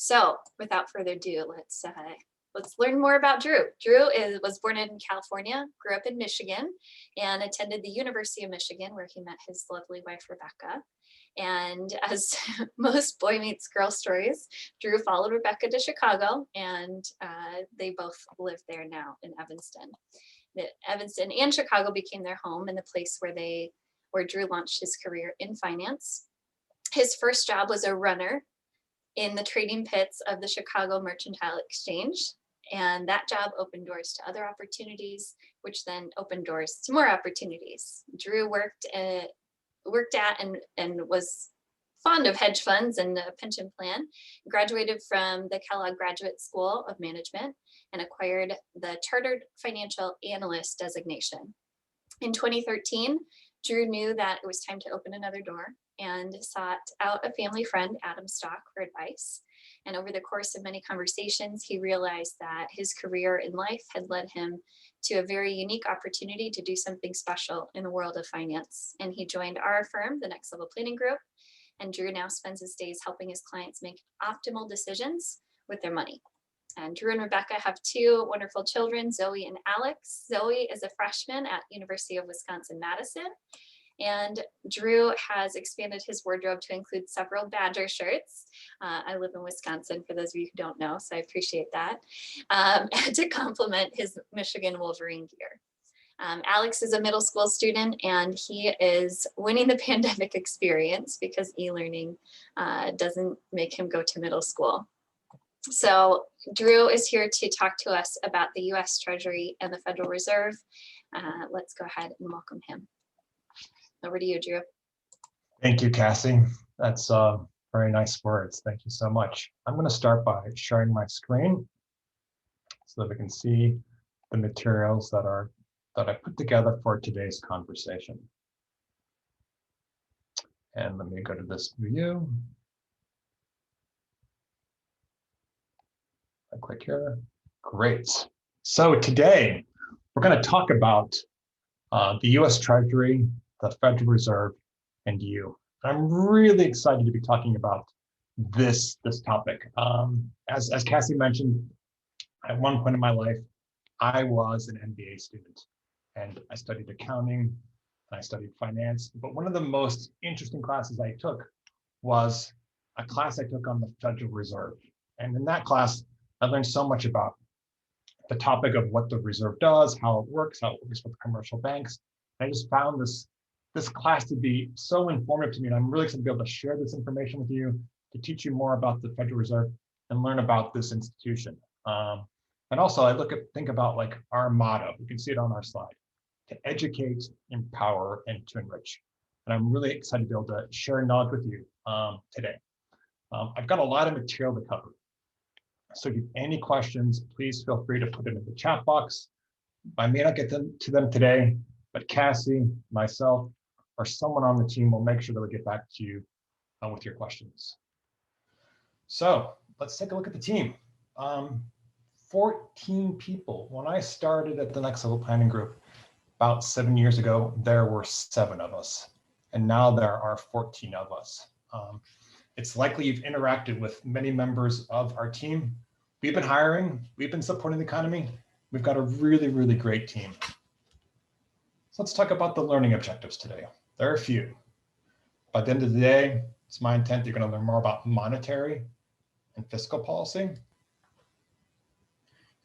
So without further ado, let's learn more about Drew. Drew was born in California, grew up in Michigan, and attended the University of Michigan, where he met his lovely wife, Rebecca. And as most boy meets girl stories, Drew followed Rebecca to Chicago, and they both live there now in Evanston. Evanston and Chicago became their home and the place where Drew launched his career in finance. His first job was a runner in the trading pits of the Chicago Mercantile Exchange. And that job opened doors to other opportunities, which then opened doors to more opportunities. Drew worked at and was fond of hedge funds and a pension plan, graduated from the Kellogg Graduate School of Management and acquired the Chartered Financial Analyst designation. In 2013, Drew knew that it was time to open another door and sought out a family friend, Adam Stock, for advice. And over the course of many conversations, he realized that his career in life had led him to a very unique opportunity to do something special in the world of finance. And he joined our firm, the Next Level Planning Group, and Drew now spends his days helping his clients make optimal decisions with their money. And Drew and Rebecca have two wonderful children, Zoe and Alex. Zoe is a freshman at University of Wisconsin-Madison. And Drew has expanded his wardrobe to include several Badger shirts. I live in Wisconsin, for those of you who don't know, so I appreciate that, to complement his Michigan Wolverine gear. Alex is a middle school student, and he is winning the pandemic experience because e-learning doesn't make him go to middle school. So Drew is here to talk to us about the US Treasury and the Federal Reserve. Let's go ahead and welcome him. Over to you, Drew. Thank you, Cassie. That's very nice words. Thank you so much. I'm going to start by sharing my screen so that we can see the materials that I put together for today's conversation. And let me go to this view. I click here. Great. So today we're going to talk about the US Treasury, the Federal Reserve, and you. I'm really excited to be talking about this topic. As Cassie mentioned, at one point in my life, I was an MBA student, and I studied accounting, and I studied finance. But one of the most interesting classes I took was a class I took on the Federal Reserve. And in that class, I learned so much about the topic of what the Reserve does, how it works with commercial banks. And I just found this class to be so informative to me, and I'm really excited to be able to share this information with you, to teach you more about the Federal Reserve and learn about this institution. And also I think about like our motto. You can see it on our slide: to educate, empower, and to enrich. And I'm really excited to be able to share knowledge with you today. I've got a lot of material to cover. So if you have any questions, please feel free to put it in the chat box. I may not get to them today, but Cassie, myself, or someone on the team will make sure that we get back to you with your questions. So let's take a look at the team. 14 people. When I started at the Next Level Planning Group about 7 years ago, there were 7 of us, and now there are 14 of us. It's likely you've interacted with many members of our team. We've been hiring, we've been supporting the economy. We've got a really, really great team. So let's talk about the learning objectives today. There are a few. By the end of the day, it's my intent that you're going to learn more about monetary and fiscal policy. You're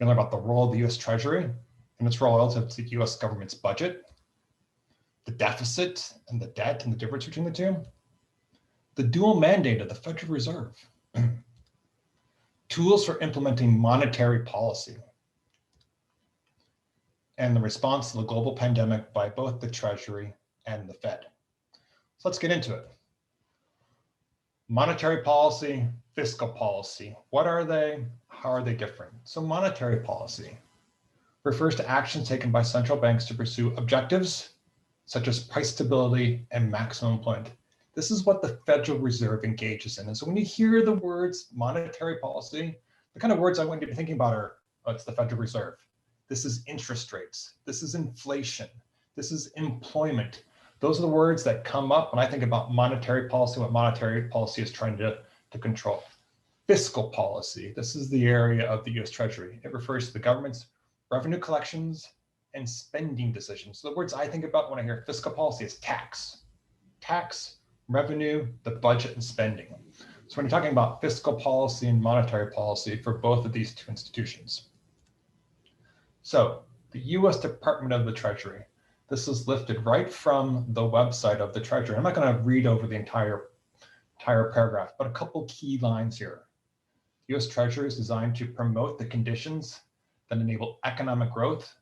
going to learn about the role of the US Treasury and its role relative to the US government's budget, the deficit and the debt and the difference between the two, the dual mandate of the Federal Reserve, tools for implementing monetary policy, and the response to the global pandemic by both the Treasury and the Fed. So let's get into it. Monetary policy, fiscal policy. What are they? How are they different? So monetary policy refers to actions taken by central banks to pursue objectives such as price stability and maximum employment. This is what the Federal Reserve engages in. And so when you hear the words monetary policy, the kind of words I want you to be thinking about are, it's the Federal Reserve. This is interest rates. This is inflation. This is employment. Those are the words that come up when I think about monetary policy, what monetary policy is trying to control. fiscal policy. This is the area of the US Treasury. It refers to the government's revenue collections and spending decisions. So the words I think about when I hear fiscal policy is tax, revenue, the budget, and spending. So when you're talking about fiscal policy and monetary policy for both of these two institutions. So the US Department of the Treasury, this is lifted right from the website of the Treasury. I'm not going to read over the entire paragraph, but a couple key lines here. The US Treasury is designed to promote the conditions that enable economic growth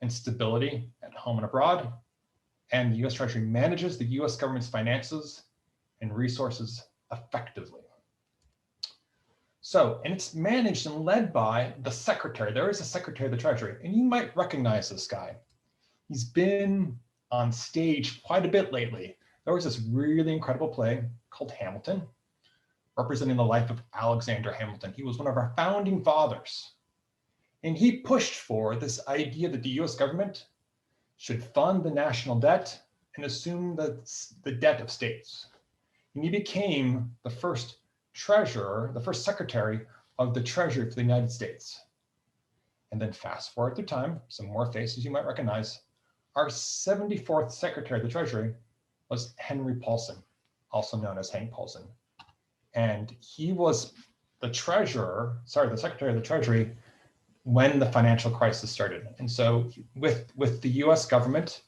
and stability at home and abroad. And the US Treasury manages the US government's finances and resources effectively. So, and it's managed and led by the secretary. There is a secretary of the Treasury, and you might recognize this guy. He's been on stage quite a bit lately. There was this really incredible play called Hamilton, representing the life of Alexander Hamilton. He was one of our founding fathers. And he pushed for this idea that the US government should fund the national debt and assume the debt of states. And he became the first treasurer, the first secretary of the Treasury for the United States. And then fast forward through time, some more faces you might recognize. Our 74th Secretary of the Treasury was Henry Paulson, also known as Hank Paulson. And he was the Secretary of the Treasury when the financial crisis started. And so with the US government,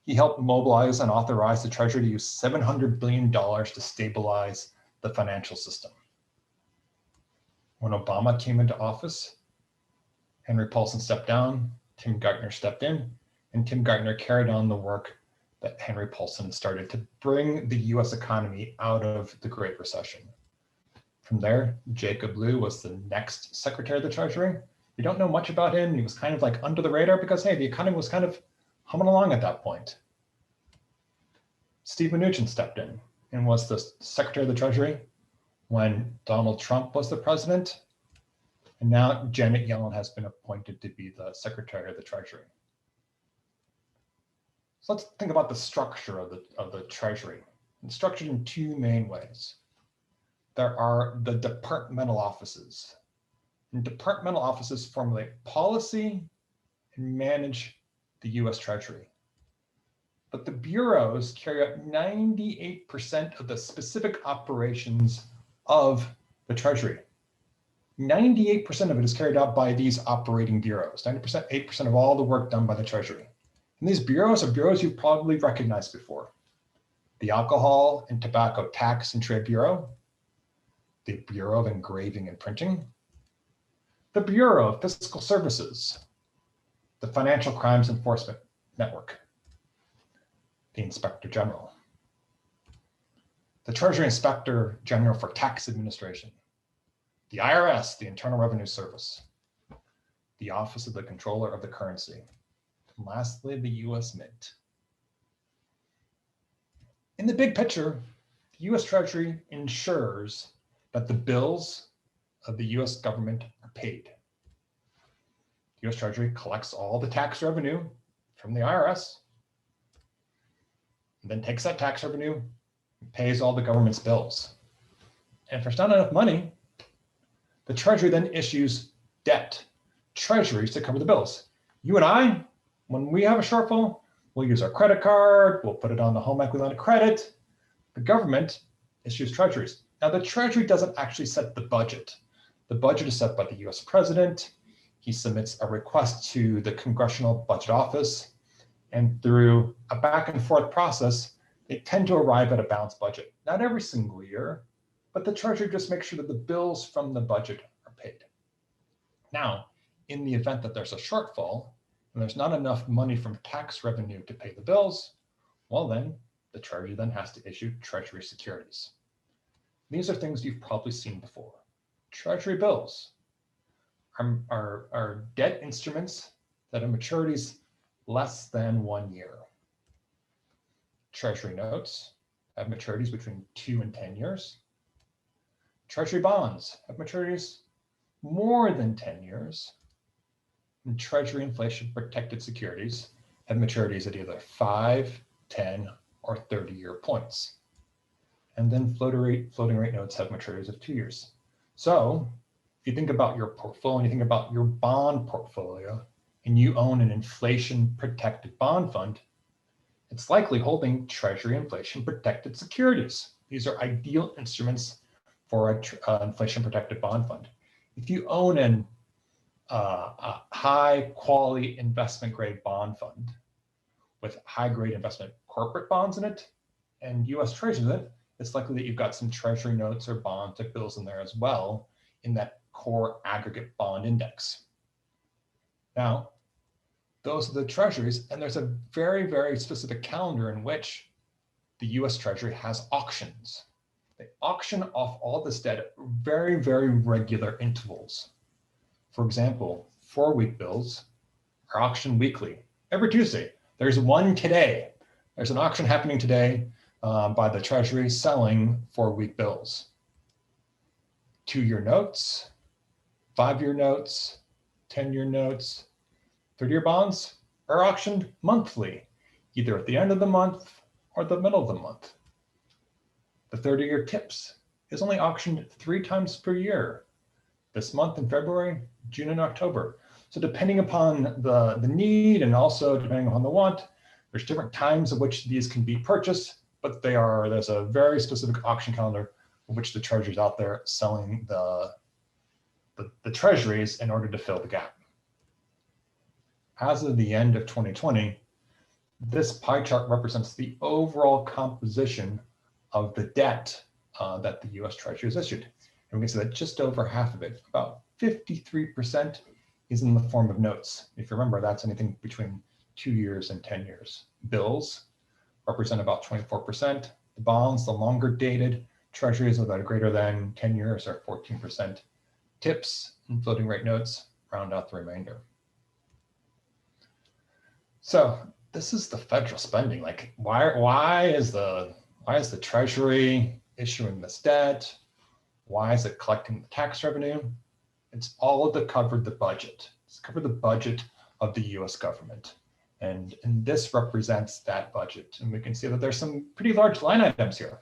he helped mobilize and authorize the Treasury to use $700 billion to stabilize the financial system. When Obama came into office, Henry Paulson stepped down, Tim Geithner stepped in, and Tim Geithner carried on the work that Henry Paulson started to bring the US economy out of the Great Recession. From there, Jacob Lew was the next Secretary of the Treasury. We don't know much about him. He was kind of like under the radar because, hey, the economy was kind of humming along at that point. Steve Mnuchin stepped in and was the Secretary of the Treasury when Donald Trump was the president. And now Janet Yellen has been appointed to be the Secretary of the Treasury. So let's think about the structure of the Treasury. It's structured in two main ways. There are the departmental offices. And departmental offices formulate policy and manage the US Treasury. But the bureaus carry out 98% of the specific operations of the Treasury. 98% of it is carried out by these operating bureaus, 8% of all the work done by the Treasury. And these bureaus are bureaus you've probably recognized before. The Alcohol and Tobacco Tax and Trade Bureau, the Bureau of Engraving and Printing, the Bureau of Fiscal Services, the Financial Crimes Enforcement Network, the Inspector General, the Treasury Inspector General for Tax Administration, the IRS, the Internal Revenue Service, the Office of the Comptroller of the Currency, and lastly, the US Mint. In the big picture, the US Treasury ensures that the bills of the US government are paid. The US Treasury collects all the tax revenue from the IRS, and then takes that tax revenue and pays all the government's bills. And if there's not enough money, the Treasury then issues debt, treasuries to cover the bills. You and I, when we have a shortfall, we'll use our credit card, we'll put it on the home equity line of credit. The government issues treasuries. Now, the Treasury doesn't actually set the budget. The budget is set by the US President. He submits a request to the Congressional Budget Office, and through a back and forth process, they tend to arrive at a balanced budget. Not every single year, but the Treasury just makes sure that the bills from the budget are paid. Now, in the event that there's a shortfall and there's not enough money from tax revenue to pay the bills, well then, the Treasury then has to issue Treasury securities. These are things you've probably seen before. Treasury bills are debt instruments that have maturities less than 1 year. Treasury notes have maturities between 2 and 10 years. Treasury bonds have maturities more than 10 years. And Treasury inflation protected securities have maturities at either 5, 10, or 30-year points. And then floating rate notes have maturities of 2 years. So if you think about your portfolio, and you think about your bond portfolio, and you own an inflation protected bond fund, it's likely holding Treasury inflation protected securities. These are ideal instruments for an inflation protected bond fund. If you own a high quality investment grade bond fund with high grade investment corporate bonds in it and US Treasuries in it, it's likely that you've got some Treasury notes or bonds or bills in there as well in that core aggregate bond index. Now, those are the Treasuries, and there's a very, very specific calendar in which the US Treasury has auctions. They auction off all this debt at very, very regular intervals. For example, 4-week bills are auctioned weekly, every Tuesday. There's one today. There's an auction happening today by the Treasury selling 4-week bills. 2-year notes, 5-year notes, 10-year notes, 30-year bonds are auctioned monthly, either at the end of the month or the middle of the month. The 30-year TIPS is only auctioned 3 times per year, this month in February, June, and October. So depending upon the need and also depending upon the want, there's different times at which these can be purchased, but there's a very specific auction calendar in which the Treasury's out there selling the Treasuries in order to fill the gap. As of the end of 2020, this pie chart represents the overall composition of the debt that the US Treasury has issued. And we can see that just over half of it, about 53%, is in the form of notes. If you remember, that's anything between 2 years and 10 years. Bills represent about 24%. The bonds, the longer dated Treasuries that are greater than 10 years, are 14%. TIPS and floating rate notes round out the remainder. So this is the federal spending. Like, why is the Treasury issuing this debt? Why is it collecting the tax revenue? It's all to cover the budget. It's cover the budget of the US government. And this represents that budget. And we can see that there's some pretty large line items here.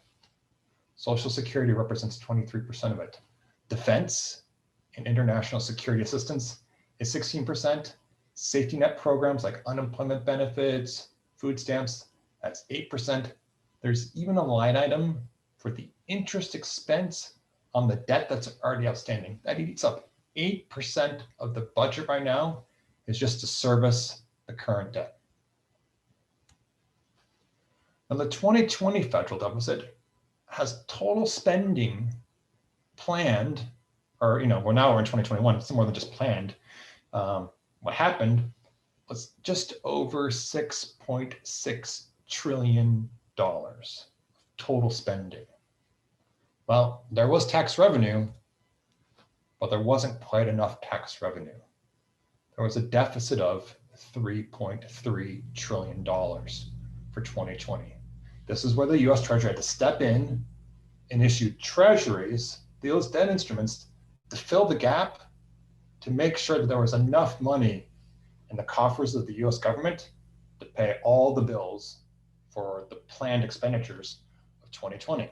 Social Security represents 23% of it. Defense and international security assistance is 16%. Safety net programs like unemployment benefits, food stamps, that's 8%. There's even a line item for the interest expense on the debt that's already outstanding. That eats up 8% of the budget right now, is just to service the current debt. Now the 2020 federal deficit has total spending planned, or we're in 2021, it's more than just planned. What happened was just over $6.6 trillion total spending. Well, there was tax revenue, but there wasn't quite enough tax revenue. There was a deficit of $3.3 trillion for 2020. This is where the US Treasury had to step in and issue Treasuries, those debt instruments, to fill the gap, to make sure that there was enough money in the coffers of the US government to pay all the bills for the planned expenditures of 2020.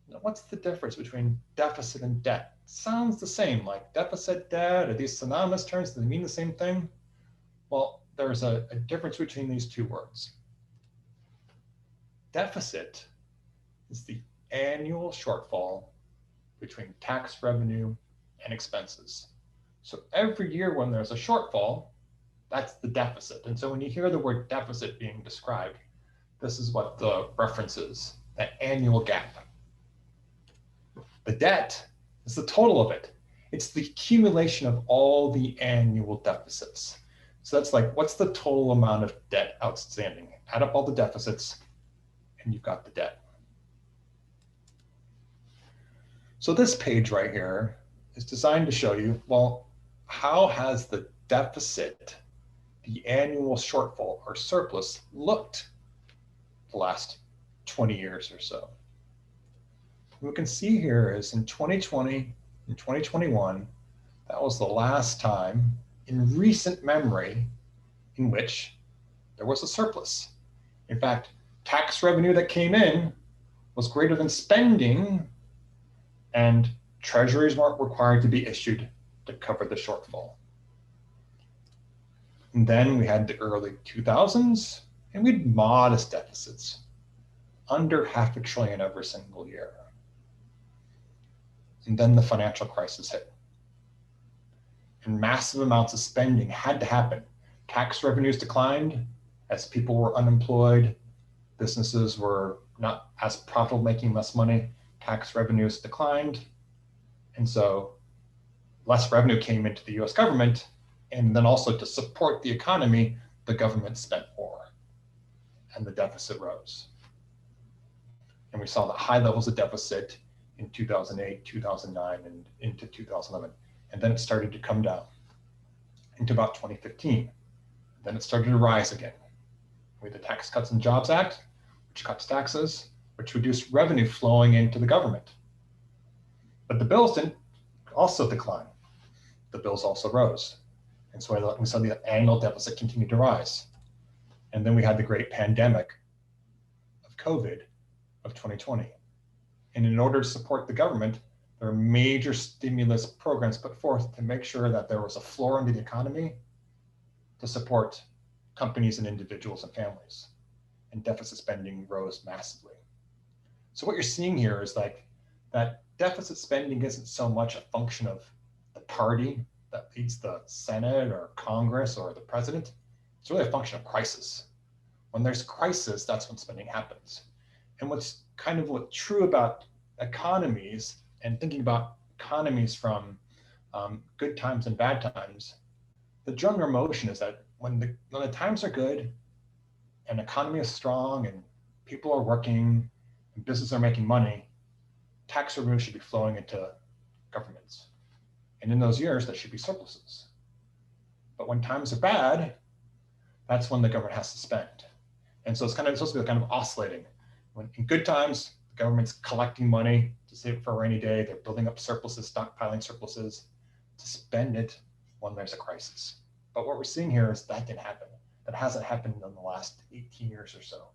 Now, what's the difference between deficit and debt? Sounds the same, like deficit, debt, are these synonymous terms? Do they mean the same thing? Well, there's a difference between these two words. Deficit is the annual shortfall between tax revenue and expenses. So every year when there's a shortfall, that's the deficit. And so when you hear the word deficit being described, this is what the reference is, that annual gap. The debt is the total of it. It's the accumulation of all the annual deficits. So that's like, what's the total amount of debt outstanding? Add up all the deficits and you've got the debt. So this page right here is designed to show you, well, how has the deficit, the annual shortfall or surplus, looked the last 20 years or so? What we can see here is in 2020 and 2021, that was the last time in recent memory in which there was a surplus. In fact, tax revenue that came in was greater than spending, and treasuries weren't required to be issued to cover the shortfall. And then we had the early 2000s, and we had modest deficits, under $500 billion every single year. And then the financial crisis hit. And massive amounts of spending had to happen. Tax revenues declined as people were unemployed. Businesses were not as profitable, making less money. Tax revenues declined. And so less revenue came into the US government. And then also to support the economy, the government spent more and the deficit rose. And we saw the high levels of deficit in 2008, 2009, and into 2011. And then it started to come down into about 2015. Then it started to rise again. We had the Tax Cuts and Jobs Act, which cuts taxes, which reduced revenue flowing into the government. But the bills didn't also decline. The bills also rose. And so we saw the annual deficit continue to rise. And then we had the great pandemic of COVID of 2020. And in order to support the government, there are major stimulus programs put forth to make sure that there was a floor under the economy to support companies and individuals and families. And deficit spending rose massively. So what you're seeing here is like that deficit spending isn't so much a function of the party that leads the Senate or Congress or the president. It's really a function of crisis. When there's crisis, that's when spending happens. And what's true about economies and thinking about economies from good times and bad times, the general motion is that when the times are good and economy is strong and people are working and businesses are making money, tax revenue should be flowing into governments. And in those years, there should be surpluses. But when times are bad, that's when the government has to spend. And so it's supposed to be kind of oscillating. When in good times, the government's collecting money to save for a rainy day. They're building up surpluses, stockpiling surpluses to spend it when there's a crisis. But what we're seeing here is that didn't happen. That hasn't happened in the last 18 years or so.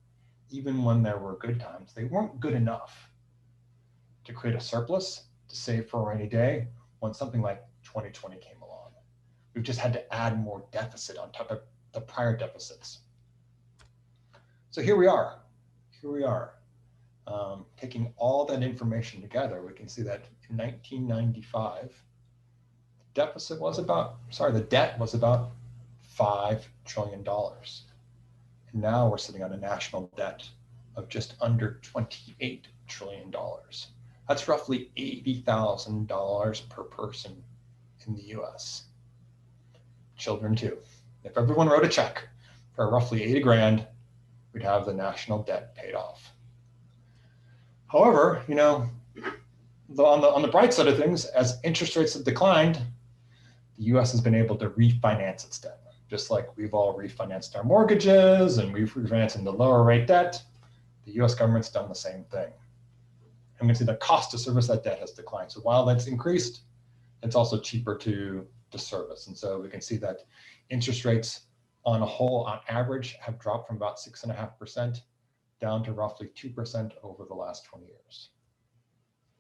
Even when there were good times, they weren't good enough to create a surplus to save for a rainy day when something like 2020 came along. We've just had to add more deficit on top of the prior deficits. So here we are. Taking all that information together, we can see that in 1995, the debt was about $5 trillion. And now we're sitting on a national debt of just under $28 trillion. That's roughly $80,000 per person in the US. Children too. If everyone wrote a check for roughly 80 grand, we'd have the national debt paid off. However, on the bright side of things, as interest rates have declined, the US has been able to refinance its debt. Just like we've all refinanced our mortgages and we've refinanced into lower rate debt, the US government's done the same thing. And we can see the cost to service that debt has declined. So while that's increased, it's also cheaper to service. And so we can see that interest rates on average, have dropped from about 6.5% down to roughly 2% over the last 20 years.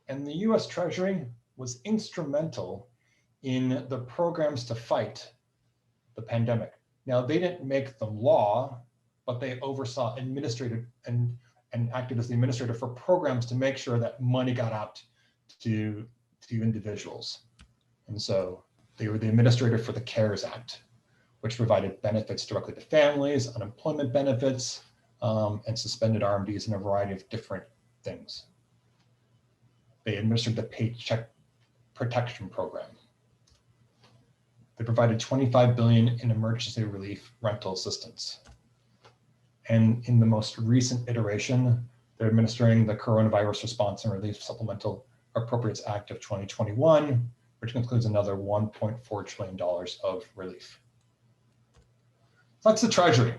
And the US Treasury was instrumental in the programs to fight the pandemic. Now, they didn't make them law, but they oversaw administrative and acted as the administrator for programs to make sure that money got out to individuals. And so they were the administrator for the CARES Act, which provided benefits directly to families, unemployment benefits, and suspended RMDs and a variety of different things. They administered the Paycheck Protection Program. They provided $25 billion in emergency relief rental assistance. And in the most recent iteration, they're administering the Coronavirus Response and Relief Supplemental Appropriates Act of 2021, which includes another $1.4 trillion of relief. That's the Treasury.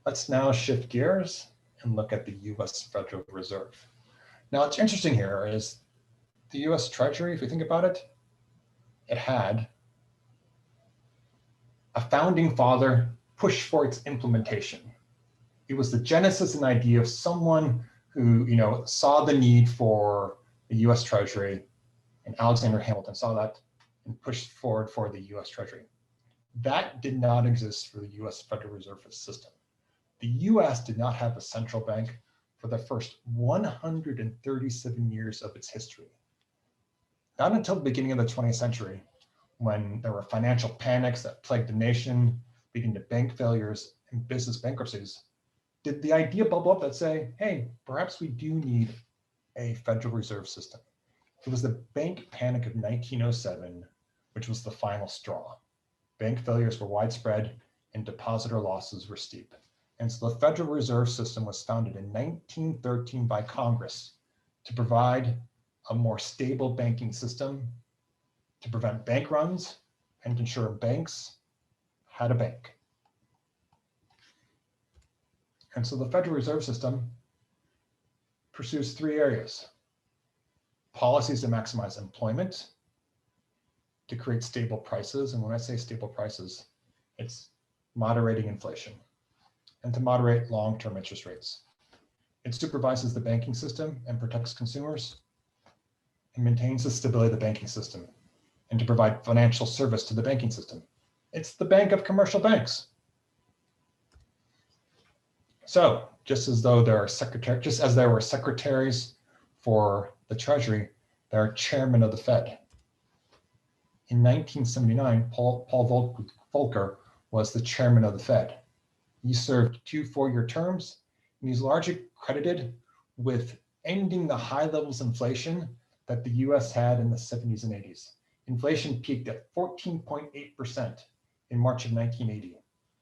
Let's now shift gears and look at the US Federal Reserve. Now, what's interesting here is the US Treasury, if you think about it, it had a founding father push for its implementation. It was the genesis and idea of someone who saw the need for the US Treasury, and Alexander Hamilton saw that and pushed forward for the US Treasury. That did not exist for the US Federal Reserve System. The US did not have a central bank for the first 137 years of its history. Not until the beginning of the 20th century, when there were financial panics that plagued the nation, leading to bank failures and business bankruptcies, did the idea bubble up that say, hey, perhaps we do need a Federal Reserve System. It was the bank panic of 1907, which was the final straw. Bank failures were widespread and depositor losses were steep. And so the Federal Reserve System was founded in 1913 by Congress to provide a more stable banking system, to prevent bank runs, and to ensure banks had a bank. And so the Federal Reserve System pursues three areas: policies to maximize employment, to create stable prices, and when I say stable prices, it's moderating inflation, and to moderate long-term interest rates. It supervises the banking system and protects consumers, and maintains the stability of the banking system, and to provide financial service to the banking system. It's the bank of commercial banks. So just as though there are just as there were secretaries for the Treasury, there are chairmen of the Fed. In 1979, Paul Volcker was the chairman of the Fed. He served 2 4-year terms, and he's largely credited with ending the high levels of inflation that the US had in the 70s and 80s. Inflation peaked at 14.8% in March of 1980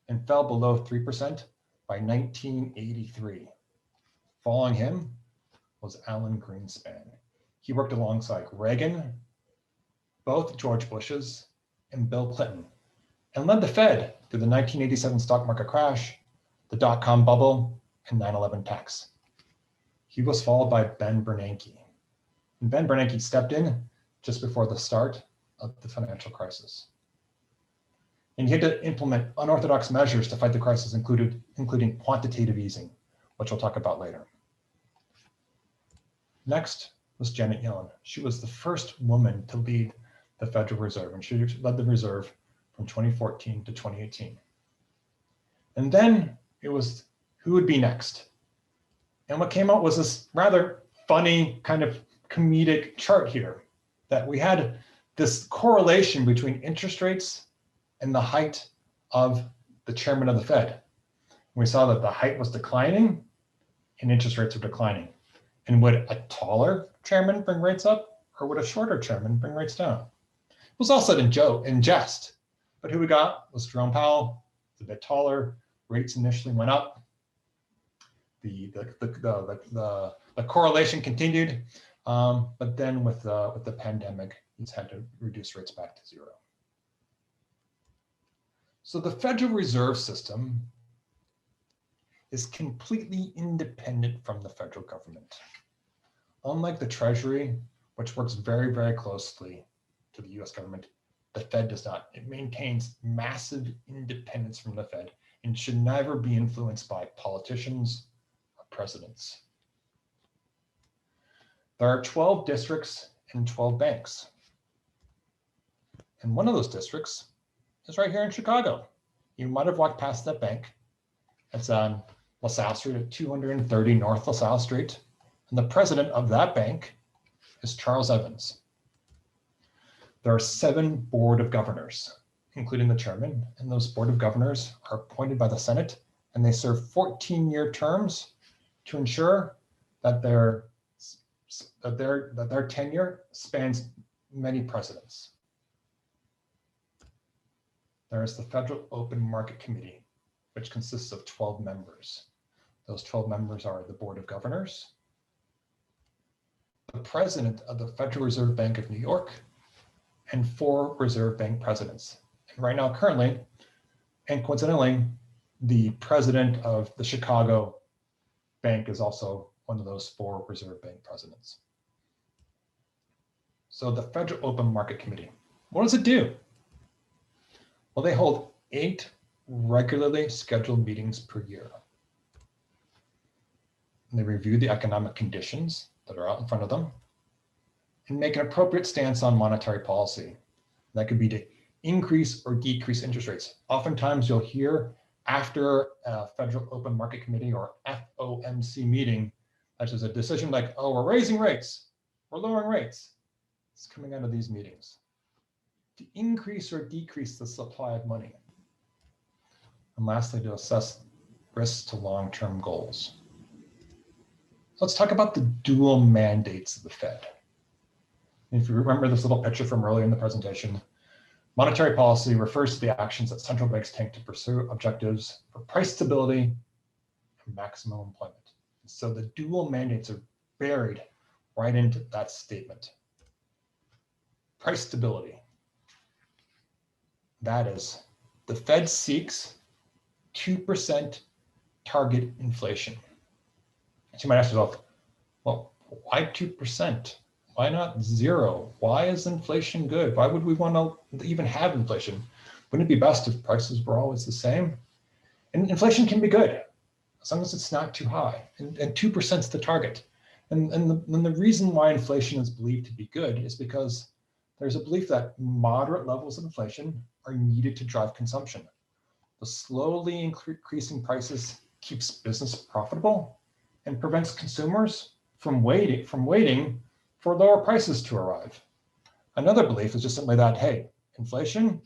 and fell below 3% by 1983. Following him was Alan Greenspan. He worked alongside Reagan, both George Bushes, and Bill Clinton, and led the Fed through the 1987 stock market crash, the dot-com bubble, and 9/11 tax. He was followed by Ben Bernanke. And Ben Bernanke stepped in just before the start of the financial crisis. And he had to implement unorthodox measures to fight the crisis, including quantitative easing, which we'll talk about later. Next was Janet Yellen. She was the first woman to lead the Federal Reserve, and she led the Reserve from 2014 to 2018. And then it was who would be next. And what came out was this rather funny kind of comedic chart here, that we had this correlation between interest rates and the height of the chairman of the Fed. We saw that the height was declining and interest rates were declining. And would a taller chairman bring rates up, or would a shorter chairman bring rates down? It was all said in jest, but who we got was Jerome Powell. It's a bit taller. Rates initially went up. The correlation continued, but then with the pandemic, he's had to reduce rates back to zero. So the Federal Reserve System is completely independent from the federal government. Unlike the Treasury, which works very, very closely to the US government, the Fed does not. It maintains massive independence from the Fed and should never be influenced by politicians or presidents. There are 12 districts and 12 banks. And one of those districts is right here in Chicago. You might have walked past that bank. It's on LaSalle Street at 230 North LaSalle Street. And the president of that bank is Charles Evans. There are 7 board of governors, including the chairman, and those board of governors are appointed by the Senate, and they serve 14-year terms to ensure that their tenure spans many presidents. There is the Federal Open Market Committee, which consists of 12 members. Those 12 members are the Board of Governors, the President of the Federal Reserve Bank of New York, and 4 Reserve Bank presidents. And right now, currently, and coincidentally, the president of the Chicago Bank is also one of those 4 Reserve Bank presidents. So the Federal Open Market Committee, what does it do? Well, they hold 8 regularly scheduled meetings per year. And they review the economic conditions that are out in front of them. and make an appropriate stance on monetary policy. That could be to increase or decrease interest rates. Oftentimes you'll hear after a Federal Open Market Committee or FOMC meeting, that is a decision like, oh, we're raising rates, we're lowering rates. It's coming out of these meetings. To increase or decrease the supply of money. And lastly, to assess risks to long-term goals. Let's talk about the dual mandates of the Fed. If you remember this little picture from earlier in the presentation, monetary policy refers to the actions that central banks take to pursue objectives for price stability and maximum employment. So the dual mandates are buried right into that statement. Price stability. That is, the Fed seeks 2% target inflation. So you might ask yourself, well, why 2%? Why not 0? Why is inflation good? Why would we want to even have inflation? Wouldn't it be best if prices were always the same? And inflation can be good, as long as it's not too high, and 2% is the target. And the reason why inflation is believed to be good is because there's a belief that moderate levels of inflation are needed to drive consumption. The slowly increasing prices keeps business profitable and prevents consumers from waiting for lower prices to arrive. Another belief is just simply that, hey, inflation,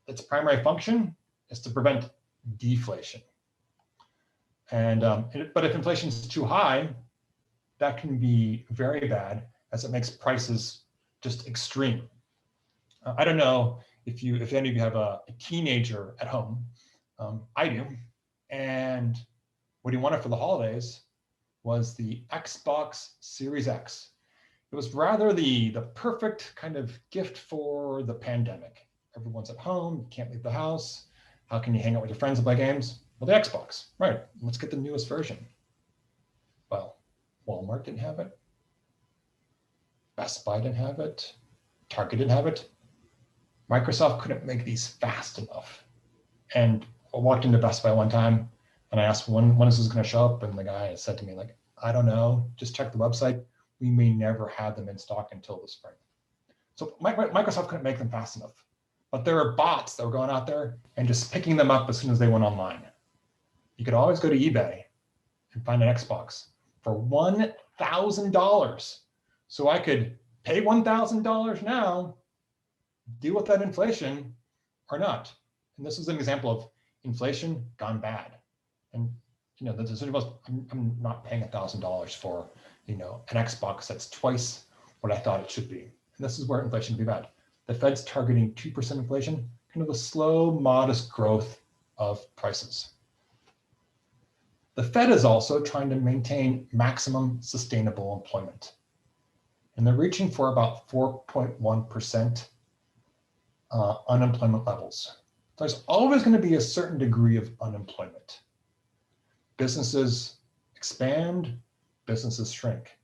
its primary function is to prevent deflation. And but if inflation is too high, that can be very bad, as it makes prices just extreme. I don't know if any of you have a teenager at home. I do. And what he wanted for the holidays was the Xbox Series X. It was rather the perfect kind of gift for the pandemic. Everyone's at home, you can't leave the house. How can you hang out with your friends and play games? Well, the Xbox, right? Let's get the newest version. Well, Walmart didn't have it. Best Buy didn't have it. Target didn't have it. Microsoft couldn't make these fast enough. And I walked into Best Buy one time and I asked when is this going to show up? And the guy said to me, like, I don't know, just check the website. We may never have them in stock until the spring. So Microsoft couldn't make them fast enough. But there are bots that were going out there and just picking them up as soon as they went online. You could always go to eBay and find an Xbox for $1,000. So I could pay $1,000 now, deal with that inflation or not. And this is an example of inflation gone bad. And the decision was, I'm not paying $1,000 for an Xbox that's twice what I thought it should be. And this is where inflation would be bad. The Fed's targeting 2% inflation, kind of a slow, modest growth of prices. The Fed is also trying to maintain maximum sustainable employment. And they're reaching for about 4.1% unemployment levels. There's always going to be a certain degree of unemployment. Businesses expand, businesses shrink.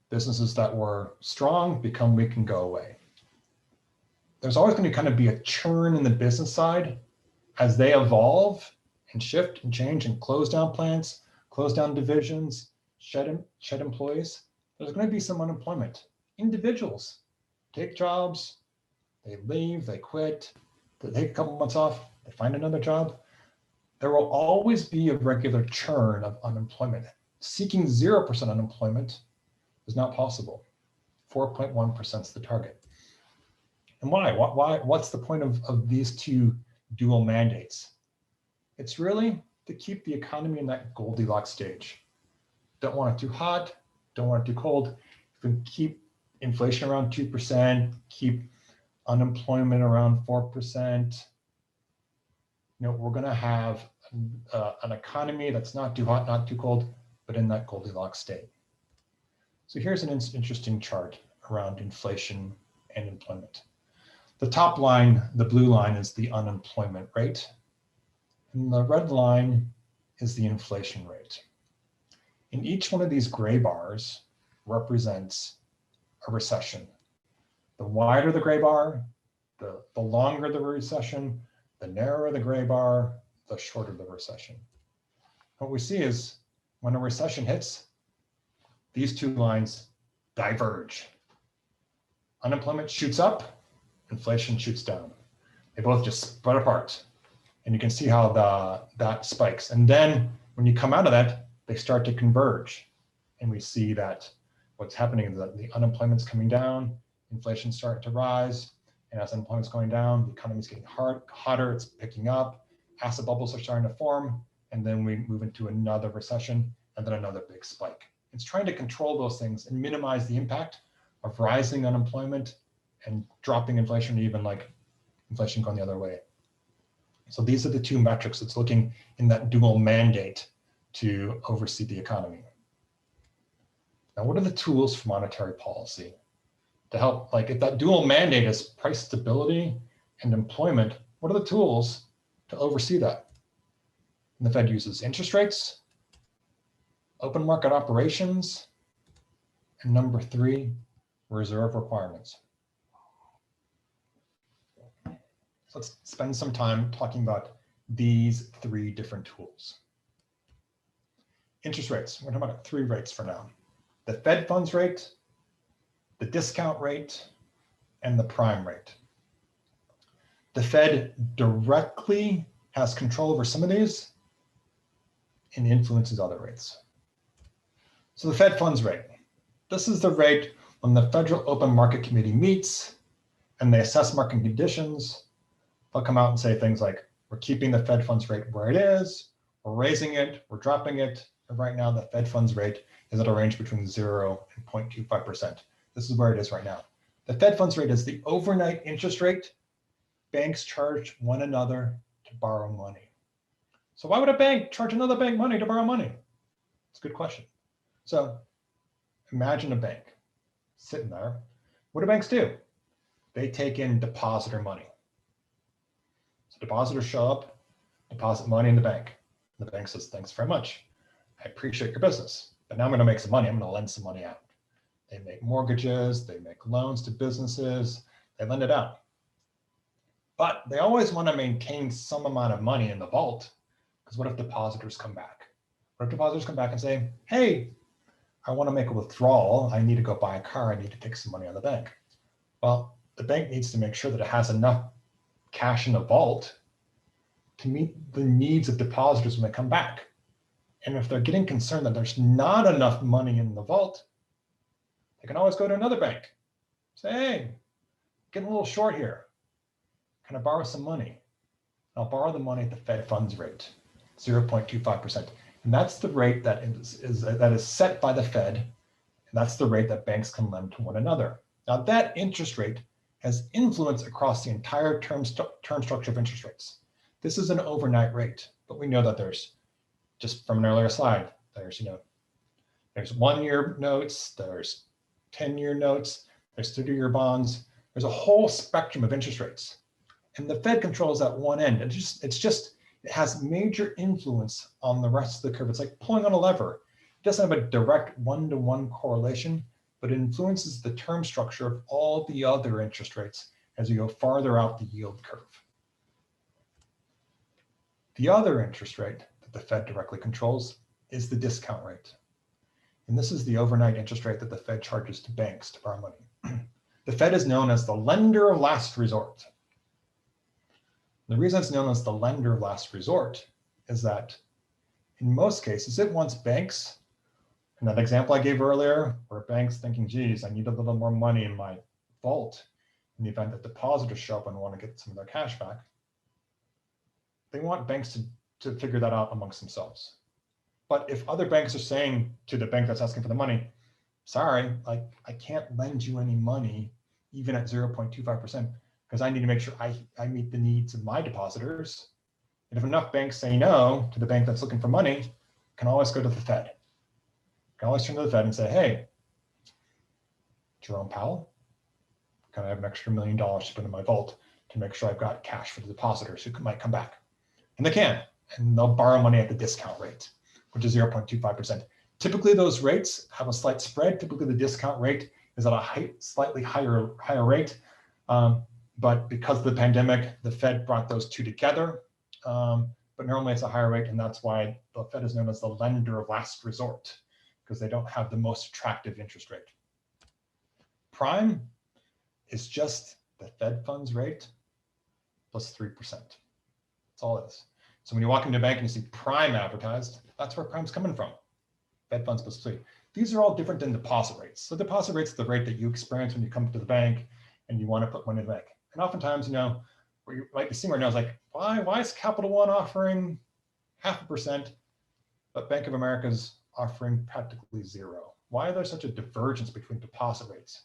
Businesses that were strong become weak and go away. There's always going to kind of be a churn in the business side as they evolve and shift and change and close down plants, close down divisions, shed employees. There's going to be some unemployment. Individuals take jobs, they leave, they quit, they take a couple months off, they find another job. There will always be a regular churn of unemployment. Seeking 0% unemployment is not possible. 4.1% is the target. And why? What's the point of these two dual mandates? It's really to keep the economy in that Goldilocks stage. Don't want it too hot, don't want it too cold. If we keep inflation around 2%, keep unemployment around 4%, we're going to have an economy that's not too hot, not too cold, but in that Goldilocks state. So here's an interesting chart around inflation and employment. The top line, the blue line, is the unemployment rate, and the red line is the inflation rate. And each one of these gray bars represents a recession. The wider the gray bar, the longer the recession, the narrower the gray bar, the shorter the recession. What we see is when a recession hits, these two lines diverge. Unemployment shoots up, inflation shoots down. They both just spread apart. And you can see how that spikes. And then when you come out of that, they start to converge. And we see that what's happening is that the unemployment's coming down, inflation's starting to rise. And as unemployment's going down, the economy's getting hotter, it's picking up, asset bubbles are starting to form, and then we move into another recession and then another big spike. It's trying to control those things and minimize the impact of rising unemployment and dropping inflation, even like inflation going the other way. So these are the two metrics it's looking in that dual mandate to oversee the economy. Now, what are the tools for monetary policy to help, like if that dual mandate is price stability and employment, what are the tools to oversee that? And the Fed uses interest rates, open market operations, and number 3, reserve requirements. So let's spend some time talking about these 3 different tools. Interest rates, we're talking about 3 rates for now. The Fed funds rate, the discount rate, and the prime rate. The Fed directly has control over some of these and influences other rates. So the Fed funds rate, this is the rate when the Federal Open Market Committee meets and they assess market conditions. They'll come out and say things like, we're keeping the Fed funds rate where it is, we're raising it, we're dropping it. And right now, the Fed funds rate is at a range between 0 and 0.25%. This is where it is right now. The Fed funds rate is the overnight interest rate banks charge one another to borrow money. So why would a bank charge another bank money to borrow money? It's a good question. So imagine a bank sitting there. What do banks do? They take in depositor money. So depositors show up, deposit money in the bank. The bank says, thanks very much. I appreciate your business, but now I'm going to make some money. I'm going to lend some money out. They make mortgages, they make loans to businesses, they lend it out. But they always want to maintain some amount of money in the vault, because what if depositors come back? What if depositors come back and say, hey, I want to make a withdrawal. I need to go buy a car. I need to take some money out of the bank. Well, the bank needs to make sure that it has enough cash in the vault to meet the needs of depositors when they come back. And if they're getting concerned that there's not enough money in the vault, they can always go to another bank. Say, hey, getting a little short here. Can I borrow some money? I'll borrow the money at the Fed funds rate, 0.25%. And that's the rate that is set by the Fed. And that's the rate that banks can lend to one another. Now that interest rate has influence across the entire term structure of interest rates. This is an overnight rate, but we know that there's, just from an earlier slide, there's 1-year notes, there's 10-year notes, there's 30-year bonds. There's a whole spectrum of interest rates. And the Fed controls that one end. It has major influence on the rest of the curve. It's like pulling on a lever. It doesn't have a direct one-to-one correlation, but it influences the term structure of all the other interest rates as you go farther out the yield curve. The other interest rate that the Fed directly controls is the discount rate. And this is the overnight interest rate that the Fed charges to banks to borrow money. The Fed is known as the lender of last resort. The reason it's known as the lender of last resort is that in most cases, it wants banks, and that example I gave earlier, where banks thinking, geez, I need a little more money in my vault in the event that depositors show up and want to get some of their cash back. They want banks to figure that out amongst themselves. But if other banks are saying to the bank that's asking for the money, sorry, I can't lend you any money, even at 0.25%, because I need to make sure I meet the needs of my depositors. And if enough banks say no to the bank that's looking for money, can always go to the Fed. Can always turn to the Fed and say, hey, Jerome Powell, can I have an extra $1 million to put in my vault to make sure I've got cash for the depositors who might come back? And they can, and they'll borrow money at the discount rate, which is 0.25%. Typically, those rates have a slight spread. Typically, the discount rate is at a slightly higher rate. But because of the pandemic, the Fed brought those two together. But normally it's a higher rate, and that's why the Fed is known as the lender of last resort, because they don't have the most attractive interest rate. Prime is just the Fed funds rate plus 3%. That's all it is. So when you walk into a bank and you see prime advertised, that's where prime's coming from. Fed funds plus 3. These are all different than deposit rates. So deposit rates is the rate that you experience when you come to the bank and you want to put money in the bank. And oftentimes, where you might be seeing right now is like, why is Capital One offering 0.5%, but Bank of America's offering practically 0? Why is there such a divergence between deposit rates?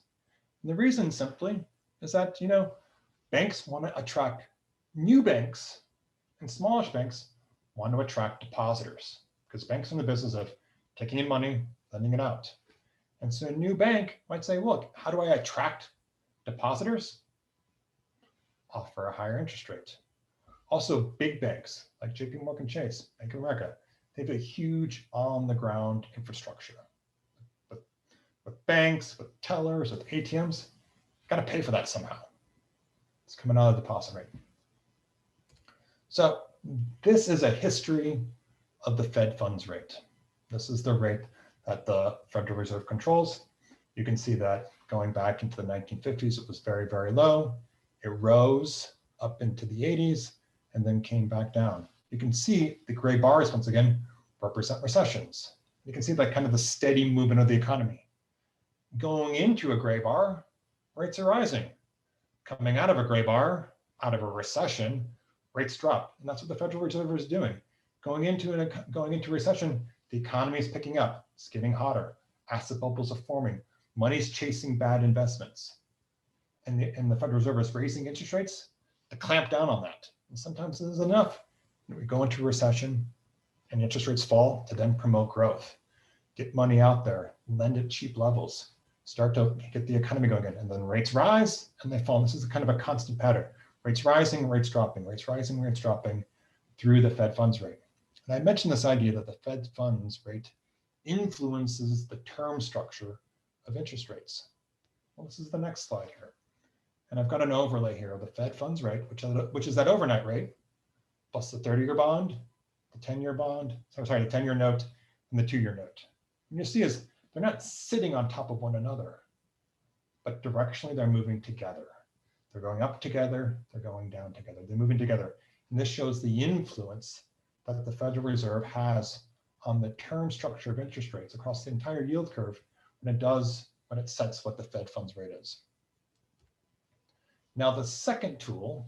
And the reason simply is that, banks want to attract new banks, and smallish banks want to attract depositors, because banks are in the business of taking in money, lending it out. And so a new bank might say, look, how do I attract depositors? Offer a higher interest rate. Also, big banks like JP Morgan Chase, Bank of America, they have a huge on-the-ground infrastructure. With banks, with tellers, with ATMs, got to pay for that somehow. It's coming out of the deposit rate. So this is a history of the Fed funds rate. This is the rate that the Federal Reserve controls. You can see that going back into the 1950s, it was very, very low. It rose up into the 80s and then came back down. You can see the gray bars, once again, represent recessions. You can see that kind of the steady movement of the economy. Going into a gray bar, rates are rising. Coming out of a gray bar, out of a recession, rates drop. And that's what the Federal Reserve is doing. Going into recession, the economy is picking up. It's getting hotter. Asset bubbles are forming. Money's chasing bad investments. And the Federal Reserve is raising interest rates to clamp down on that. And sometimes this is enough. We go into a recession and interest rates fall to then promote growth. Get money out there, lend at cheap levels, start to get the economy going again. And then rates rise and they fall. This is kind of a constant pattern. Rates rising, rates dropping, rates rising, rates dropping through the Fed funds rate. And I mentioned this idea that the Fed funds rate influences the term structure of interest rates. Well, this is the next slide here. And I've got an overlay here of the Fed funds rate, which is that overnight rate, plus the 30-year bond, the 10-year bond, the 10-year note, and the 2-year note. And you see is they're not sitting on top of one another, but directionally they're moving together. They're going up together, they're going down together, they're moving together. And this shows the influence that the Federal Reserve has on the term structure of interest rates across the entire yield curve when it sets what the Fed funds rate is. Now, the second tool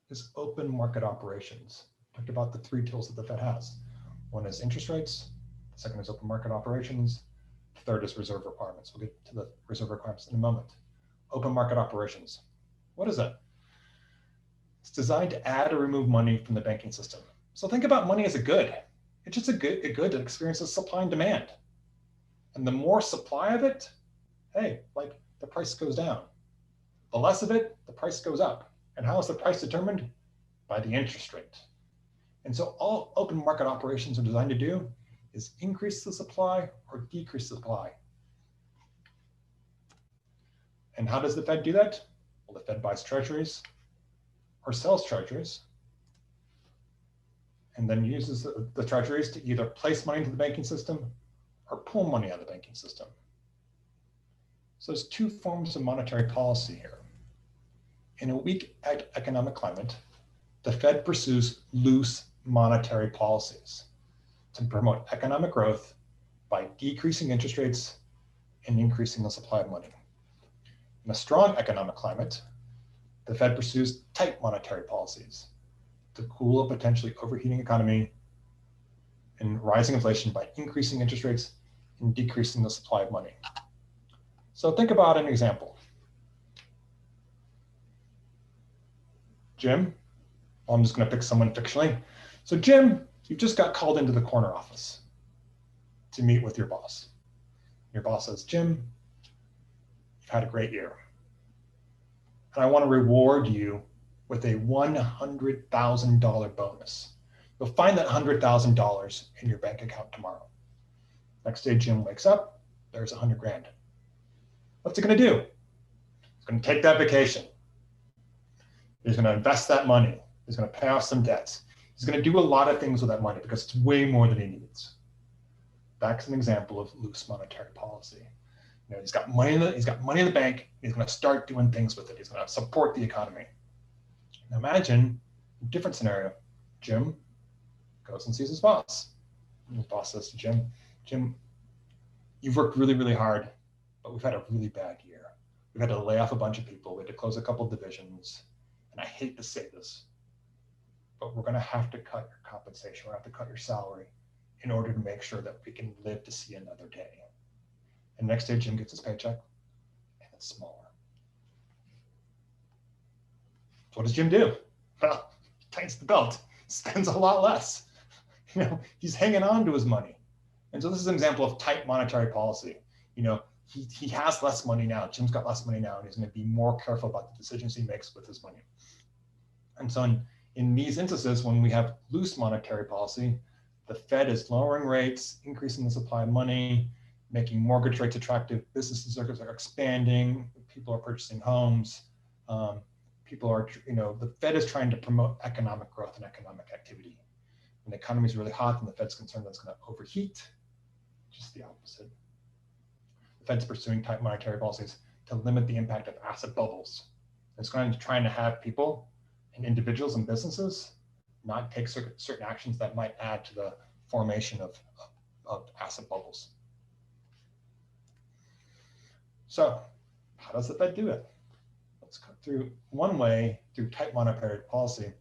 is open market operations. Talked about the 3 tools that the Fed has. One is interest rates, the second is open market operations, the third is reserve requirements. We'll get to the reserve requirements in a moment. Open market operations. What is that? It's designed to add or remove money from the banking system. So think about money as a good. It's just a good that experiences supply and demand. And the more supply of it, hey, like the price goes down. The less of it, the price goes up. And how is the price determined? By the interest rate. And so all open market operations are designed to do is increase the supply or decrease the supply. And how does the Fed do that? Well, the Fed buys treasuries or sells treasuries and then uses the treasuries to either place money into the banking system or pull money out of the banking system. So there's 2 forms of monetary policy here. In a weak economic climate, the Fed pursues loose monetary policies to promote economic growth by decreasing interest rates and increasing the supply of money. In a strong economic climate, the Fed pursues tight monetary policies to cool a potentially overheating economy and rising inflation by increasing interest rates and decreasing the supply of money. So think about an example. Jim, well, I'm just going to pick someone fictionally. So Jim, you just got called into the corner office to meet with your boss. Your boss says, Jim, you've had a great year. And I want to reward you with a $100,000 bonus. You'll find that $100,000 in your bank account tomorrow. Next day, Jim wakes up, there's $100,000. What's he going to do? He's going to take that vacation. He's going to invest that money. He's going to pay off some debts. He's going to do a lot of things with that money because it's way more than he needs. That's an example of loose monetary policy. He's got money in the bank. He's going to start doing things with it. He's going to support the economy. Now imagine a different scenario. Jim goes and sees his boss. And his boss says to Jim, you've worked really, really hard, but we've had a really bad year. We've had to lay off a bunch of people. We had to close a couple of divisions. And I hate to say this, but we're going to have to cut your compensation. We're going to have to cut your salary in order to make sure that we can live to see another day. And next day, Jim gets his paycheck, and it's smaller. So what does Jim do? Well, he tightens the belt, spends a lot less. He's hanging on to his money. And so this is an example of tight monetary policy. He has less money now. Jim's got less money now, and he's going to be more careful about the decisions he makes with his money. And so in these instances, when we have loose monetary policy, the Fed is lowering rates, increasing the supply of money, making mortgage rates attractive. Businesses are expanding. People are purchasing homes. The Fed is trying to promote economic growth and economic activity. When the economy is really hot, then the Fed's concerned that it's going to overheat. Just the opposite. The Fed's pursuing tight monetary policies to limit the impact of asset bubbles. It's going to trying to have people and individuals and businesses not take certain actions that might add to the formation of asset bubbles. So how does the Fed do it? Let's cut through one way through tight monetary policy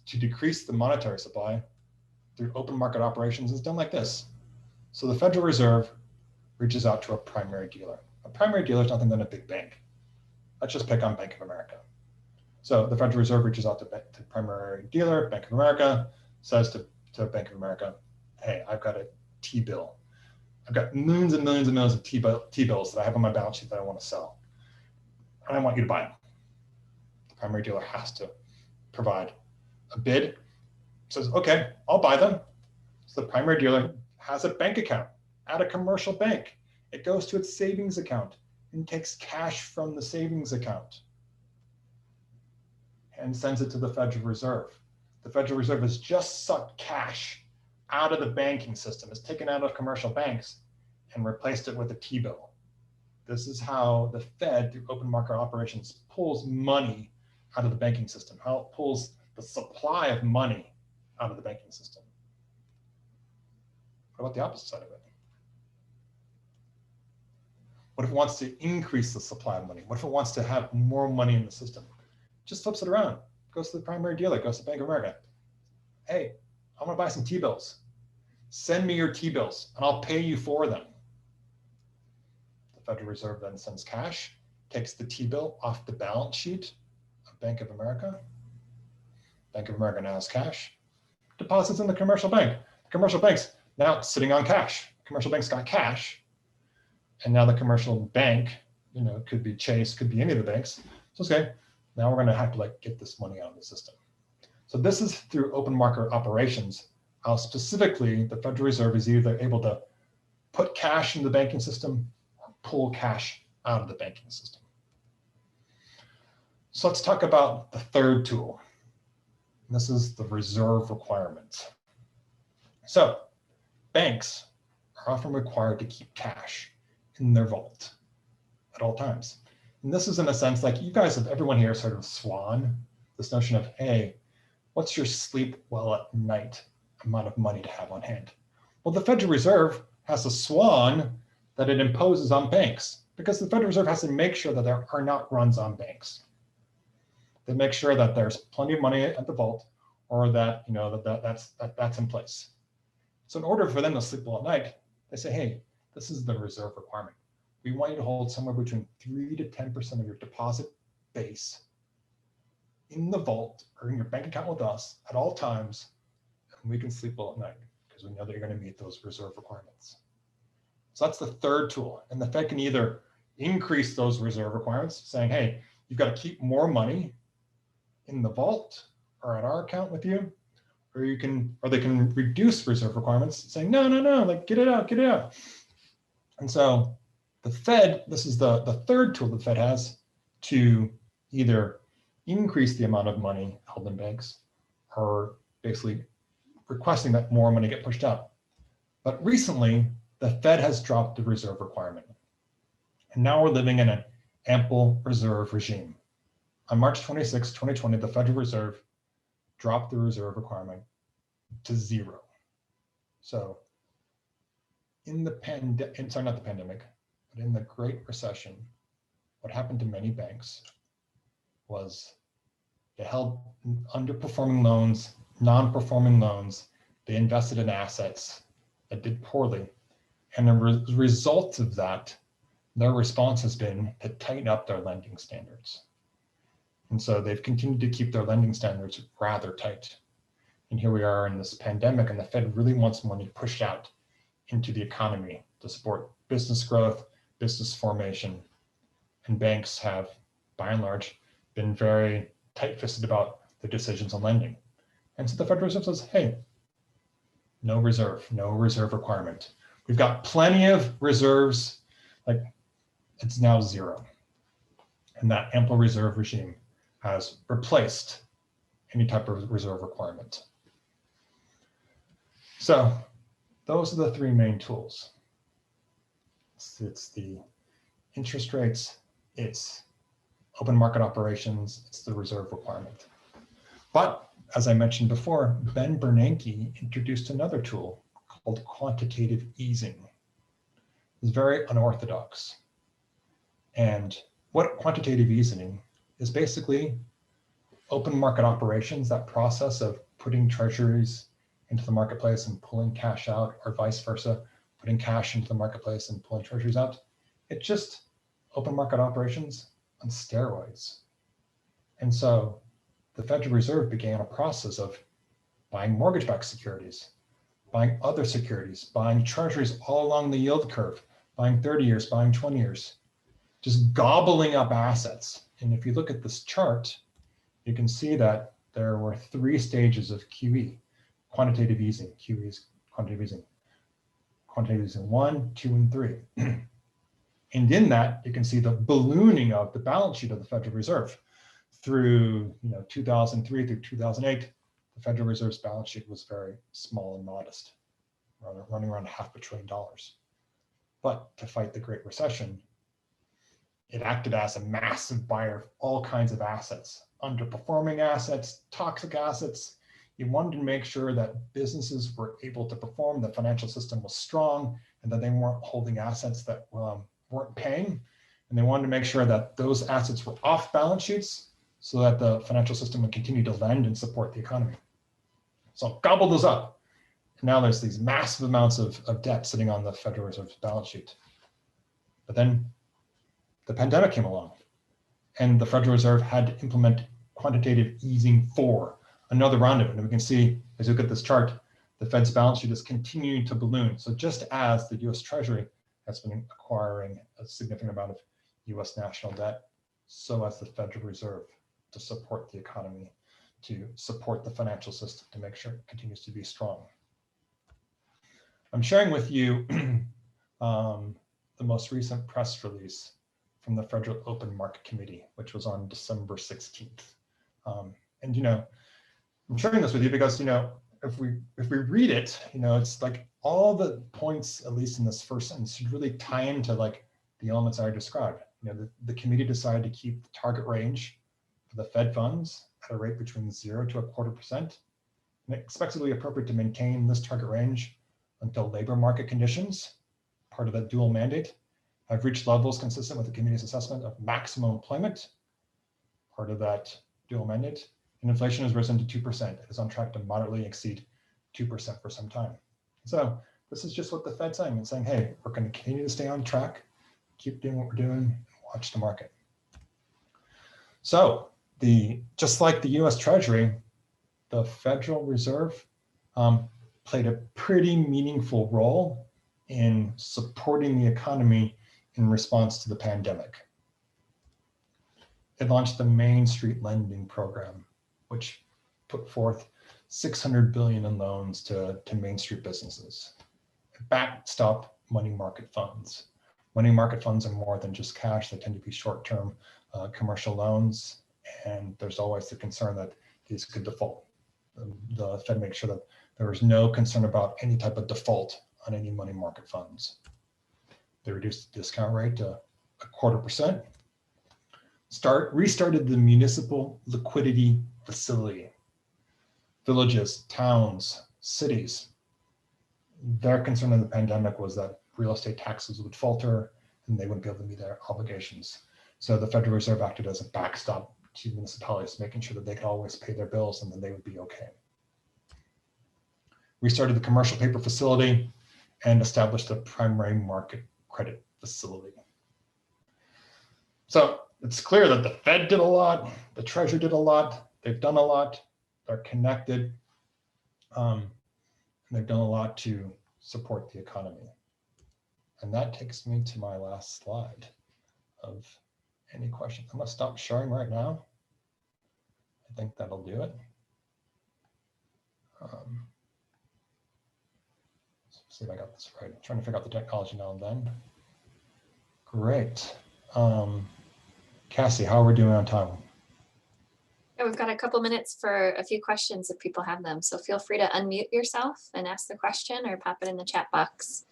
to decrease the monetary supply through open market operations is done like this. So the Federal Reserve reaches out to a primary dealer. A primary dealer is nothing than a big bank. Let's just pick on Bank of America. So the Federal Reserve reaches out to primary dealer, Bank of America, says to Bank of America, hey, I've got a T-bill. I've got millions and millions and millions of T-bills that I have on my balance sheet that I want to sell. And I want you to buy them. The primary dealer has to provide a bid. Says, okay, I'll buy them. So the primary dealer has a bank account at a commercial bank. It goes to its savings account and takes cash from the savings account and sends it to the Federal Reserve. The Federal Reserve has just sucked cash out of the banking system. It's taken out of commercial banks and replaced it with a T-bill. This is how the Fed, through open market operations, pulls money out of the banking system, how it pulls the supply of money out of the banking system. What about the opposite side of it? What if it wants to increase the supply of money? What if it wants to have more money in the system? Just flips it around, goes to the primary dealer, goes to Bank of America. Hey, I want to buy some T-bills. Send me your T-bills and I'll pay you for them. The Federal Reserve then sends cash, takes the T-bill off the balance sheet of Bank of America. Bank of America now has cash, deposits in the commercial bank. The commercial bank's now sitting on cash. The commercial bank's got cash. And now the commercial bank, could be Chase, could be any of the banks. So okay, now we're going to have to get this money out of the system. So this is through open market operations, how specifically the Federal Reserve is either able to put cash in the banking system or pull cash out of the banking system. So let's talk about the third tool. And this is the reserve requirement. So banks are often required to keep cash in their vault at all times. And this is in a sense like you guys have, everyone here sort of SWAN, this notion of, hey, what's your sleep well at night amount of money to have on hand? Well, the Federal Reserve has a SWAN that it imposes on banks because the Federal Reserve has to make sure that there are not runs on banks. They make sure that there's plenty of money at the vault or that, that's in place. So in order for them to sleep well at night, they say, hey, this is the reserve requirement. We want you to hold somewhere between 3 to 10% of your deposit base in the vault or in your bank account with us at all times, and we can sleep well at night because we know that you're going to meet those reserve requirements. So that's the third tool. And the Fed can either increase those reserve requirements, saying, hey, you've got to keep more money in the vault or at our account with you, or they can reduce reserve requirements, saying, no, get it out. And so the Fed, this is the third tool the Fed has to either increase the amount of money held in banks or basically requesting that more money get pushed out. But recently, the Fed has dropped the reserve requirement. And now we're living in an ample reserve regime. On March 26, 2020, the Federal Reserve dropped the reserve requirement to 0. So in the not the pandemic, but in the Great Recession, what happened to many banks was they held underperforming loans, non-performing loans, they invested in assets that did poorly. And the result of that, their response has been to tighten up their lending standards. And so they've continued to keep their lending standards rather tight. And here we are in this pandemic, and the Fed really wants money pushed out into the economy to support business growth, business formation. And banks have, by and large, been very tight-fisted about their decisions on lending. And so the Federal Reserve says, hey, no reserve requirement. We've got plenty of reserves, like it's now 0. And that ample reserve regime has replaced any type of reserve requirement. So those are the 3 main tools. It's the interest rates, it's open market operations, it's the reserve requirement. But as I mentioned before, Ben Bernanke introduced another tool called quantitative easing. It's very unorthodox. And what quantitative easing is basically open market operations, that process of putting treasuries into the marketplace and pulling cash out, or vice versa, putting cash into the marketplace and pulling treasuries out. It's just open market operations on steroids. And so the Federal Reserve began a process of buying mortgage-backed securities, buying other securities, buying treasuries all along the yield curve, buying 30 years, buying 20 years, just gobbling up assets. And if you look at this chart, you can see that there were 3 stages of QE, quantitative easing, QE is quantitative easing. Quantitative easing 1, 2, and 3. And in that, you can see the ballooning of the balance sheet of the Federal Reserve. Through 2003 through 2008, the Federal Reserve's balance sheet was very small and modest, running around $500 billion. But to fight the Great Recession, it acted as a massive buyer of all kinds of assets, underperforming assets, toxic assets. You wanted to make sure that businesses were able to perform, the financial system was strong, and that they weren't holding assets that weren't paying. And they wanted to make sure that those assets were off balance sheets so that the financial system would continue to lend and support the economy. So gobble those up. And now there's these massive amounts of debt sitting on the Federal Reserve's balance sheet. But then the pandemic came along, and the Federal Reserve had to implement quantitative easing 4, another round of it. And we can see, as you look at this chart, the Fed's balance sheet is continuing to balloon. So just as the US Treasury has been acquiring a significant amount of US national debt, so has the Federal Reserve to support the economy, to support the financial system, to make sure it continues to be strong. I'm sharing with you the most recent press release from the Federal Open Market Committee, which was on December 16th. And I'm sharing this with you because if we read it, it's like all the points, at least in this first sentence, should really tie into like the elements I described. The committee decided to keep the target range for the Fed funds at a rate between 0 to 0.25%. And it expects it to be appropriate to maintain this target range until labor market conditions, part of that dual mandate, have reached levels consistent with the committee's assessment of maximum employment, part of that dual mandate, and inflation has risen to 2%. It is on track to moderately exceed 2% for some time. So this is just what the Fed's saying. It's saying, hey, we're going to continue to stay on track, keep doing what we're doing, and watch the market. So just like the US Treasury, the Federal Reserve played a pretty meaningful role in supporting the economy in response to the pandemic. It launched the Main Street Lending Program, which put forth $600 billion in loans to Main Street businesses. It backstopped money market funds. Money market funds are more than just cash. They tend to be short-term commercial loans, and there's always the concern that these could default. The Fed makes sure that there is no concern about any type of default on any money market funds. They reduced the discount rate to 0.25%. Restarted the municipal liquidity facility. Villages, towns, cities. Their concern in the pandemic was that real estate taxes would falter and they wouldn't be able to meet their obligations. So the Federal Reserve acted as a backstop to municipalities, making sure that they could always pay their bills and then they would be okay. Restarted the commercial paper facility and established a primary market credit facility. So it's clear that the Fed did a lot, the Treasury did a lot, they've done a lot, they're connected, and they've done a lot to support the economy. And that takes me to my last slide of any questions. I'm gonna stop sharing right now. I think that'll do it. See if I got this right. I'm trying to figure out the technology now and then. Great. Cassie, how are we doing on time? Yeah, we've got a couple minutes for a few questions if people have them. So feel free to unmute yourself and ask the question or pop it in the chat box.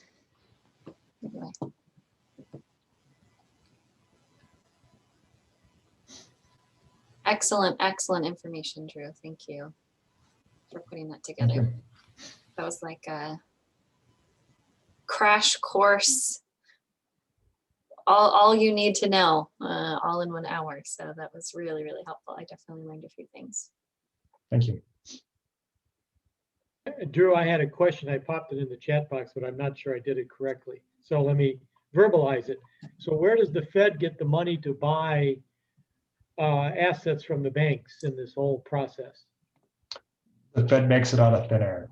Anyway. Excellent information, Drew. Thank you for putting that together. That was like a crash course, all you need to know, all in 1 hour. So that was really helpful. I definitely learned a few things. Thank you. Drew, I had a question. I popped it in the chat box, but I'm not sure I did it correctly. So let me verbalize it. So where does the Fed get the money to buy assets from the banks in this whole process? The Fed makes it out of thin air.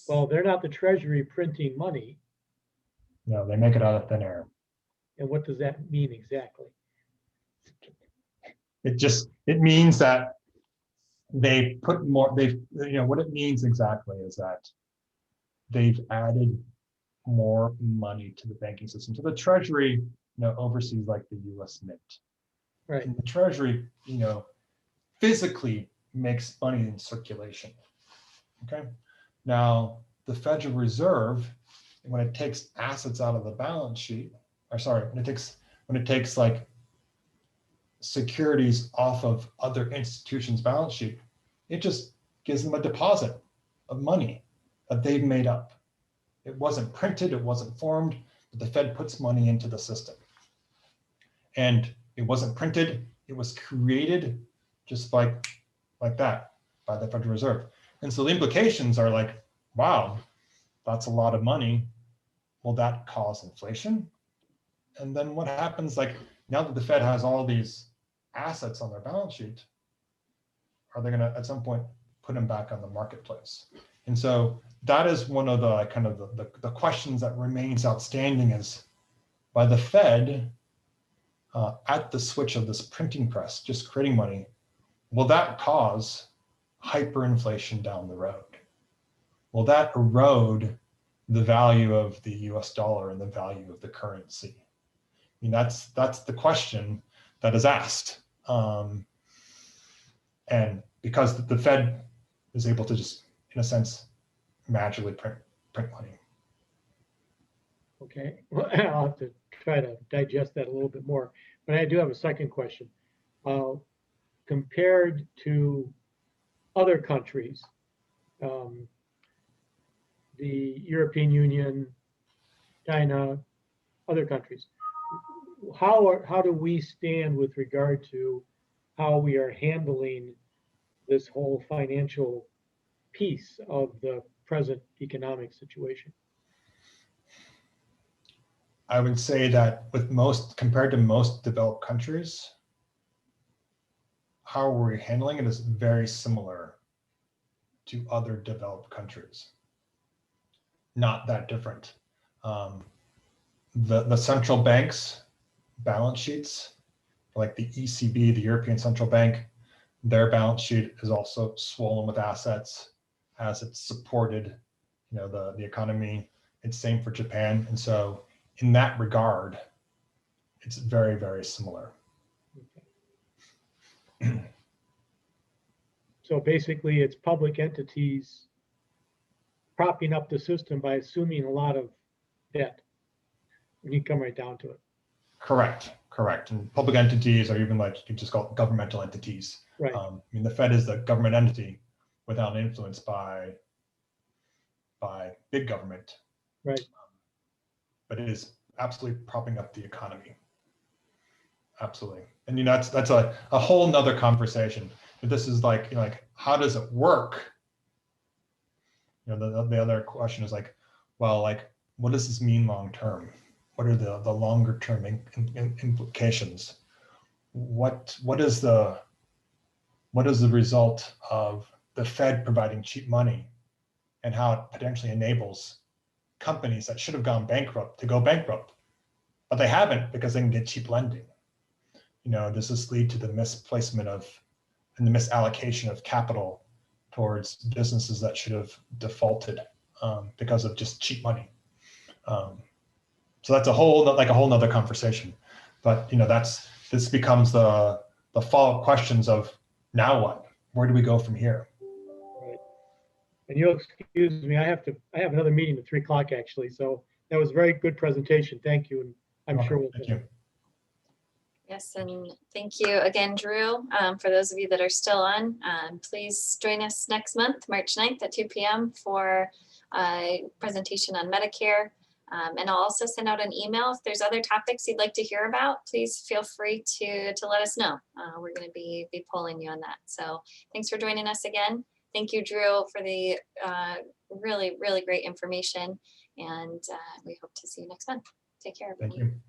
Well, they're not the Treasury printing money. No, they make it out of thin air. And what does that mean exactly? It means that they put more, what it means exactly is that they've added more money to the banking system. So the Treasury, oversees like the US Mint. Right. And the Treasury, physically makes money in circulation. Okay. Now, the Federal Reserve, when it takes assets out of the balance sheet, when it takes like securities off of other institutions' balance sheet, it just gives them a deposit of money that they've made up. It wasn't printed, it wasn't formed, but the Fed puts money into the system. And it wasn't printed, it was created just like that by the Federal Reserve. And so the implications are like, wow, that's a lot of money. Will that cause inflation? And then what happens, like now that the Fed has all these assets on their balance sheet, are they gonna at some point put them back on the marketplace? And so that is one of the kind of the questions that remains outstanding is by the Fed at the switch of this printing press, just creating money, will that cause hyperinflation down the road? Will that erode the value of the US dollar and the value of the currency? I mean, that's the question that is asked. And because the Fed is able to just, in a sense, magically print money. Okay, well, I'll have to try to digest that a little bit more. But I do have a second question. Compared to other countries, the European Union, China, other countries, how do we stand with regard to how we are handling this whole financial piece of the present economic situation? I would say that compared to most developed countries, how we're handling it is very similar to other developed countries. Not that different. The central banks' balance sheets, like the ECB, the European Central Bank, their balance sheet is also swollen with assets as it's supported, the economy. It's same for Japan, and so in that regard, it's very, very similar. Okay. So basically, it's public entities propping up the system by assuming a lot of debt. when you come right down to it. Correct, correct. And public entities, or even like you can just call it governmental entities. Right. I mean, the Fed is the government entity without influence by big government, Right. but it is absolutely propping up the economy. Absolutely. And you know, that's a whole nother conversation. But this is like, you know, like, how does it work? You know, the other question is like, well, like, what does this mean long term? What are the longer term implications? What is the result of the Fed providing cheap money, and how it potentially enables companies that should have gone bankrupt to go bankrupt, but they haven't because they can get cheap lending? You know, does this lead to the misplacement of and the misallocation of capital towards businesses that should have defaulted because of just cheap money? So that's a whole nother conversation. But you know, this becomes the follow-up questions of now what? Where do we go from here? Right. And you'll excuse me, I have another meeting at 3 o'clock actually. So that was a very good presentation. Thank you. And I'm sure we'll. Thank you. Yes, and thank you again, Drew. For those of you that are still on, please join us next month, March 9th at 2 p.m. for a presentation on Medicare. And I'll also send out an email. If there's other topics you'd like to hear about, please feel free to let us know. We're going to be polling you on that. So thanks for joining us again. Thank you, Drew, for the really, really great information. And we hope to see you next month. Take care, everyone. Thank you.